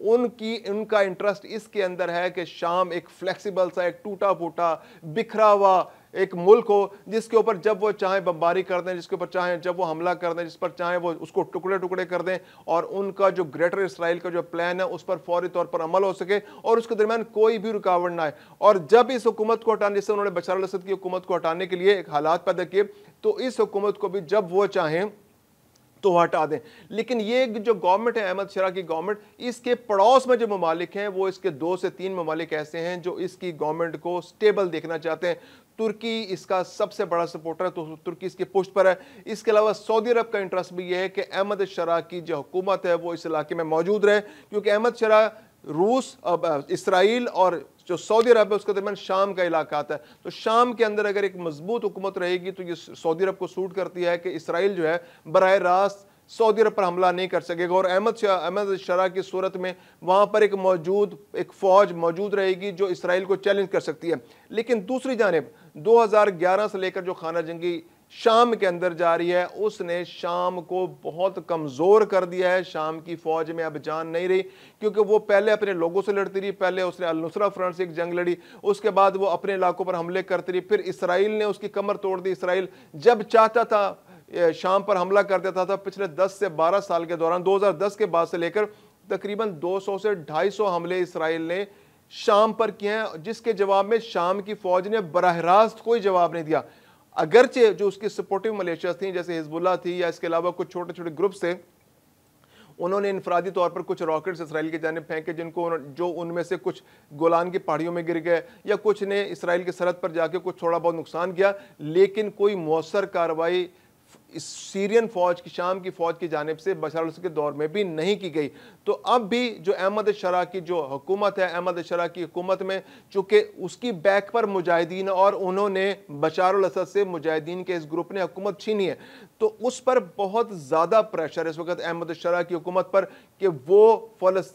ان کا انٹرسٹ اس کے اندر ہے کہ شام ایک فلیکسیبل سا، ایک ٹوٹا پھوٹا بکھرا ہوا ایک ملک ہو جس کے اوپر جب وہ چاہیں بمباری کر دیں، جس کے اوپر چاہیں جب وہ حملہ کر دیں، جس پر چاہیں وہ اس کو ٹکڑے ٹکڑے کر دیں، اور ان کا جو گریٹر اسرائیل کا جو پلان ہے اس پر فوری طور پر عمل ہو سکے اور اس کے درمیان کوئی بھی رکاوٹ نہ آئے۔ اور جب اس حکومت کو ہٹانے سے انہوں نے بشار الاسد کی حکومت کو ہٹانے کے لیے ایک حالات پیدا کیے، تو اس حکومت کو بھی جب وہ چاہیں تو ہٹا دیں۔ لیکن یہ جو گورنمنٹ ہے احمد شرح کی گورنمنٹ، اس کے پڑوس میں جو ممالک ہیں وہ اس کے 2 سے 3 ممالک ایسے ہیں جو اس کی گورنمنٹ کو سٹیبل دیکھنا چاہتے ہیں۔ ترکی اس کا سب سے بڑا سپورٹر ہے، تو ترکی اس کی پشت پر ہے۔ اس کے علاوہ سعودی عرب کا انٹرسٹ بھی یہ ہے کہ احمد شرح کی جو حکومت ہے وہ اس علاقے میں موجود رہے، کیونکہ احمد شرح روس، اسرائیل اور جو سعودی عرب ہے اس کے درمیان شام کا علاقہ آتا ہے، تو شام کے اندر اگر ایک مضبوط حکومت رہے گی تو یہ سعودی عرب کو سوٹ کرتی ہے کہ اسرائیل جو ہے براہ راست سعودی عرب پر حملہ نہیں کر سکے گا، اور احمد شرح کی صورت میں وہاں پر ایک فوج موجود رہے گی جو اسرائیل کو چیلنج کر سکتی ہے۔ لیکن دوسری جانب 2011 سے لے کر جو خانہ جنگی شام کے اندر جاری ہے، اس نے شام کو بہت کمزور کر دیا ہے۔ شام کی فوج میں اب جان نہیں رہی، کیونکہ وہ پہلے اپنے لوگوں سے لڑتی رہی، پہلے اس نے النصرہ فرنٹ سے ایک جنگ لڑی، اس کے بعد وہ اپنے علاقوں پر حملے کرتی رہی، پھر اسرائیل نے اس کی کمر توڑ دی۔ اسرائیل جب چاہتا تھا شام پر حملہ کر دیتا تھا۔ پچھلے 10 سے 12 سال کے دوران 2010 کے بعد سے لے کر تقریباً 200 سے 250 حملے اسرائیل نے شام پر کیے ہیں، جس کے جواب میں شام کی فوج نے براہ راست کوئی جواب نہیں دیا۔ اگرچہ جو اس کی سپورٹیو ملیشیاز تھیں جیسے حزب اللہ تھی یا اس کے علاوہ کچھ چھوٹے چھوٹے گروپس تھے، انہوں نے انفرادی طور پر کچھ راکٹس اسرائیل کی جانب پھینکے، جو ان میں سے کچھ گولان کی پہاڑیوں میں گر گئے، یا کچھ نے اسرائیل کی سرحد پر جا کے کچھ تھوڑا بہت نقصان کیا، لیکن کوئی مؤثر کارروائی سیرین فوج کی، شام کی فوج کی جانب سے بشار الاسد کے دور میں بھی نہیں کی گئی۔ تو اب بھی جو احمد شرح کی جو حکومت ہے، احمد شرح کی حکومت میں چونکہ اس کی بیک پر مجاہدین اور انہوں نے بشار الاسد سے مجاہدین کے اس گروپ نے حکومت چھینی ہے، تو اس پر بہت زیادہ پریشر ہے اس وقت احمد شرح کی حکومت پر کہ وہ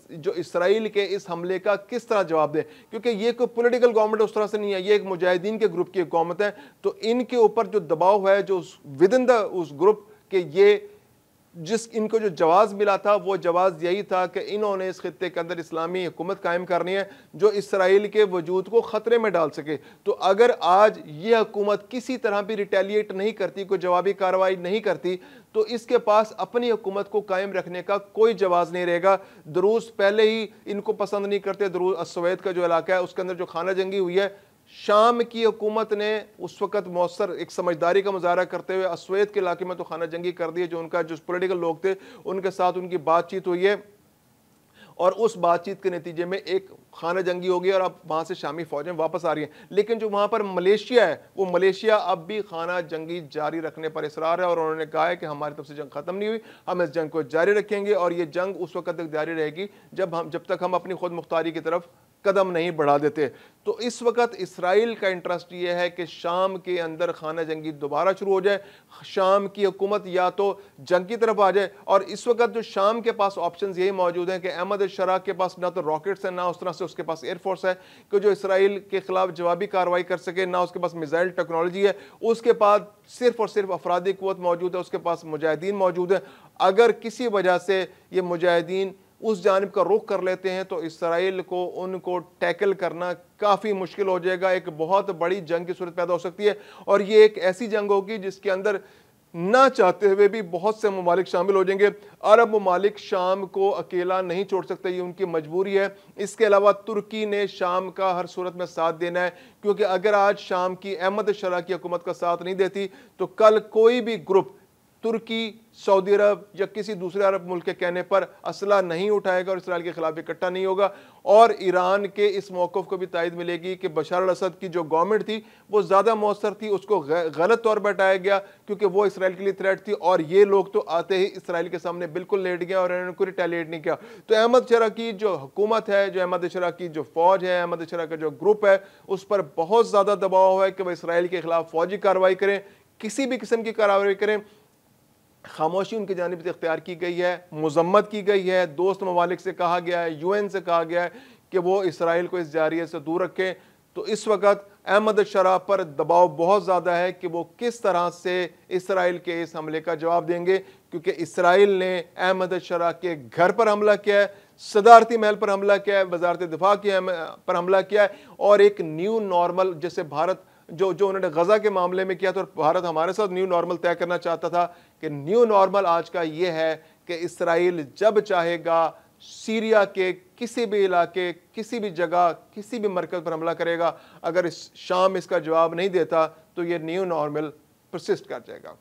جو اسرائیل کے اس حملے کا کس طرح جواب دے، کیونکہ یہ کوئی پولیٹیکل گورنمنٹ اس طرح سے نہیں ہے، یہ ایک مجاہدین کے گروپ کی حکومت ہے۔ تو ان کے اوپر جو دباؤ ہے جو ودن دا اس گروپ کہ یہ ان کو جو جواز ملا تھا وہ جواز یہی تھا کہ انہوں نے اس خطے کے اندر اسلامی حکومت قائم کرنی ہے جو اسرائیل کے وجود کو خطرے میں ڈال سکے۔ تو اگر آج یہ حکومت کسی طرح بھی ریٹیلیٹ نہیں کرتی، کوئی جوابی کارروائی نہیں کرتی، تو اس کے پاس اپنی حکومت کو قائم رکھنے کا کوئی جواز نہیں رہے گا۔ دروز پہلے ہی ان کو پسند نہیں کرتے، دروز السوید کا جو علاقہ ہے اس کے اندر جو خانہ جنگی ہوئی ہے، شام کی حکومت نے اس وقت مؤثر ایک سمجھداری کا مظاہرہ کرتے ہوئے السوید کے علاقے میں تو خانہ جنگی کر دی ہے، جو ان کا جو پولیٹیکل لوگ تھے ان کے ساتھ ان کی بات چیت ہوئی ہے، اور اس بات چیت کے نتیجے میں ایک خانہ جنگی ہوگی اور اب وہاں سے شامی فوجیں واپس آ رہی ہیں۔ لیکن جو وہاں پر ملیشیا ہے، وہ ملیشیا اب بھی خانہ جنگی جاری رکھنے پر اصرار ہے، اور انہوں نے کہا ہے کہ ہماری طرف سے جنگ ختم نہیں ہوئی، ہم اس جنگ کو جاری رکھیں گے، اور یہ جنگ اس وقت تک جاری رہے گی جب تک ہم اپنی خود مختاری کی طرف قدم نہیں بڑھا دیتے۔ تو اس وقت اسرائیل کا انٹرسٹ یہ ہے کہ شام کے اندر خانہ جنگی دوبارہ شروع ہو جائے، شام کی حکومت یا تو جنگ کی طرف آ جائے، اور اس وقت جو شام کے پاس آپشنز یہی موجود ہیں کہ احمد شرح کے پاس نہ تو راکٹس ہیں، نہ اس طرح سے اس کے پاس ایئر فورس ہے کہ جو اسرائیل کے خلاف جوابی کارروائی کر سکے، نہ اس کے پاس میزائل ٹیکنالوجی ہے، اس کے پاس صرف اور صرف افرادی قوت موجود ہے، اس کے پاس مجاہدین موجود ہیں۔ اگر کسی وجہ سے یہ مجاہدین اس جانب کا رخ کر لیتے ہیں تو اسرائیل کو ان کو ٹیکل کرنا کافی مشکل ہو جائے گا، ایک بہت بڑی جنگ کی صورت پیدا ہو سکتی ہے، اور یہ ایک ایسی جنگ ہوگی جس کے اندر نہ چاہتے ہوئے بھی بہت سے ممالک شامل ہو جائیں گے۔ عرب ممالک شام کو اکیلا نہیں چھوڑ سکتے، یہ ان کی مجبوری ہے۔ اس کے علاوہ ترکی نے شام کا ہر صورت میں ساتھ دینا ہے، کیونکہ اگر آج شام کی احمد شرح کی حکومت کا ساتھ نہیں دیتی تو کل کوئی بھی گروپ ترکی، سعودی عرب یا کسی دوسرے عرب ملک کے کہنے پر اسلحہ نہیں اٹھائے گا اور اسرائیل کے خلاف اکٹھا نہیں ہوگا۔ اور ایران کے اس موقف کو بھی تائید ملے گی کہ بشار الاسد کی جو گورنمنٹ تھی وہ زیادہ مؤثر تھی، اس کو غلط طور پر ہٹایا گیا کیونکہ وہ اسرائیل کے لیے تھریٹ تھی، اور یہ لوگ تو آتے ہی اسرائیل کے سامنے بالکل لیٹ گیا اور انہوں نے کوئی ریٹیلیٹ نہیں کیا۔ تو احمد شرح کی جو حکومت ہے، جو احمد شرح کی جو فوج ہے، احمد شرح کا جو گروپ ہے، اس پر بہت زیادہ دباؤ ہے کہ وہ اسرائیل کے خلاف فوجی کارروائی کریں، کسی بھی قسم کی کارروائی کریں۔ خاموشی ان کی جانب سے اختیار کی گئی ہے، مذمت کی گئی ہے، دوست ممالک سے کہا گیا ہے، UN سے کہا گیا ہے کہ وہ اسرائیل کو اس جاریے سے دور رکھیں۔ تو اس وقت احمد شرح پر دباؤ بہت زیادہ ہے کہ وہ کس طرح سے اسرائیل کے اس حملے کا جواب دیں گے، کیونکہ اسرائیل نے احمد شرح کے گھر پر حملہ کیا ہے، صدارتی محل پر حملہ کیا ہے, وزارت دفاع کی پر حملہ کیا ہے, اور ایک نیو نارمل جیسے بھارت جو انہوں نے غزہ کے معاملے میں کیا تھا, اور بھارت ہمارے ساتھ نیو نارمل طے کرنا چاہتا تھا, کہ نیو نارمل آج کا یہ ہے کہ اسرائیل جب چاہے گا سیریا کے کسی بھی علاقے, کسی بھی جگہ, کسی بھی مرکز پر حملہ کرے گا. اگر شام اس کا جواب نہیں دیتا تو یہ نیو نارمل پرسسٹ کر جائے گا.